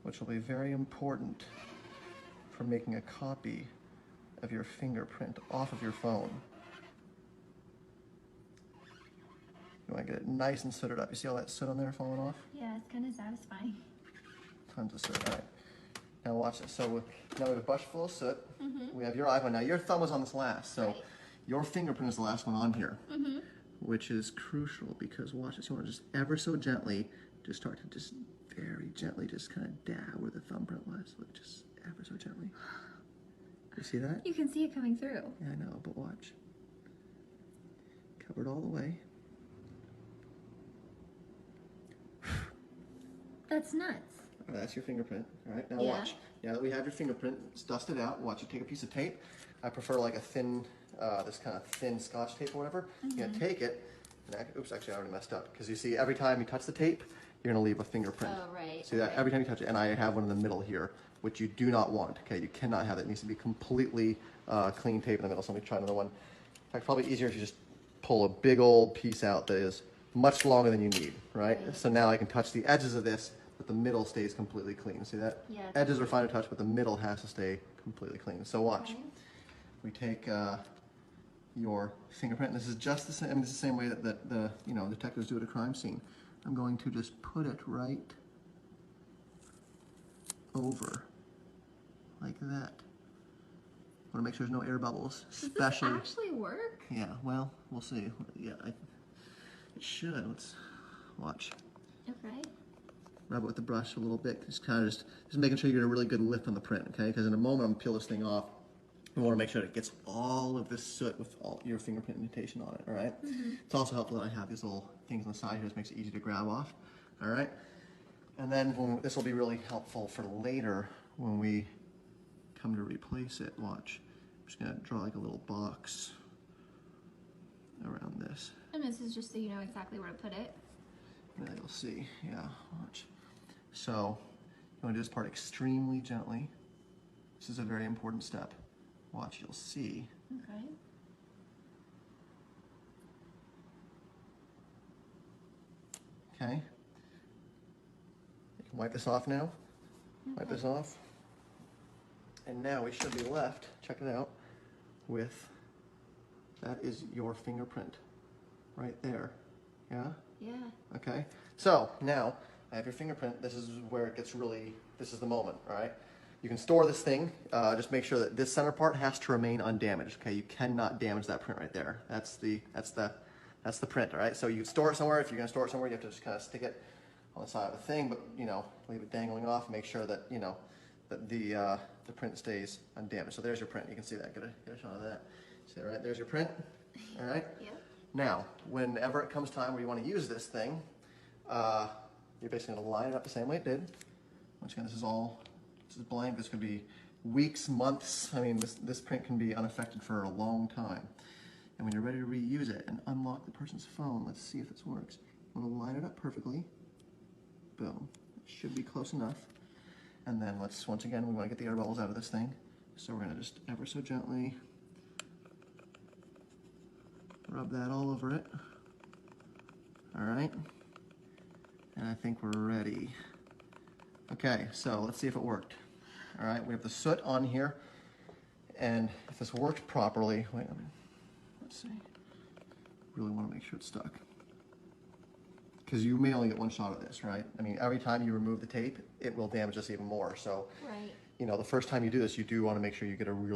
which will be very important for making a copy of your fingerprint off of your phone. You want to get it nice and sooted up. You see all that soot on there falling off? Yeah, it's kind of satisfying. Tons of soot. All right. Now watch this. So now we have a brush full of soot. We have your iPhone. Now your thumb was on this last, so Right. your fingerprint is the last one on here, which is crucial because watch this. You want to just ever so gently, just start to just very gently just kind of dab where the thumbprint was. Look, just ever so gently. You see that? You can see it coming through. Yeah, I know, but watch. Cover it all the way. That's nuts. All right, that's your fingerprint. All right, now Yeah. watch. Now that we have your fingerprint, it's dusted out. Watch you take a piece of tape. I prefer like a thin, this kind of thin Scotch tape or whatever. You're gonna take it. And oops, actually I already messed up because you see every time you touch the tape, you're gonna leave a fingerprint. Oh, right. See that every time you touch it, and I have one in the middle here, which you do not want. Okay, you cannot have it. It needs to be completely clean tape in the middle. So let me try another one. In fact, probably easier if you just pull a big old piece out that is much longer than you need, right? So now I can touch the edges of this, but the middle stays completely clean. See that? Yeah. Edges are fine to touch, but the middle has to stay completely clean. So watch. Okay. We take your fingerprint. And this is just the same. I mean, it's the same way that the detectives do at a crime scene. I'm going to just put it right over, like that. Want to make sure there's no air bubbles, especially. Does this actually work? Yeah. Well, we'll see. Yeah, it should. Let's watch. Okay. Rub it with the brush a little bit. Just kind of just making sure you get a really good lift on the print, okay? Because in a moment I'm gonna peel this thing off. We want to make sure that it gets all of this soot with all your fingerprint indentation on it, all right? It's also helpful that I have these little things on the side here. This makes it easy to grab off, all right? And then this will be really helpful for later when we come to replace it. Watch. I'm just gonna draw like a little box around this. And this is just so you know exactly where to put it. Now you'll see, yeah, watch. So, you want to do this part extremely gently. This is a very important step. Watch, you'll see. Okay. Okay? You can wipe this off now. Wipe this off. And now we should be left, check it out, with, that is your fingerprint. Right there. Yeah? Yeah. Okay, so now I have your fingerprint. This is where it gets really, this is the moment, all right? You can store this thing. Just make sure that this center part has to remain undamaged, okay? You cannot damage that print right there. That's the print, all right? So you store it somewhere. If you're gonna store it somewhere, you have to just kind of stick it on the side of the thing, but leave it dangling off. Make sure that, that the print stays undamaged. So there's your print. You can see that. Get a shot of that. See that, right? There's your print, all right? Yep. Now, whenever it comes time where you want to use this thing, you're basically going to line it up the same way it did. Once again, this is blank. This could be weeks, months. I mean, this print can be unaffected for a long time. And when you're ready to reuse it and unlock the person's phone, let's see if this works. You want to line it up perfectly. Boom. It should be close enough. And then once again, we want to get the air bubbles out of this thing. So we're going to just ever so gently rub that all over it. All right. And I think we're ready. Okay, so let's see if it worked. All right, we have the soot on here. And if this worked properly, let's see. Really want to make sure it's stuck. Because you may only get one shot of this, right? I mean, every time you remove the tape, it will damage this even more. So, Right. the first time you do this, you do want to make sure you get a real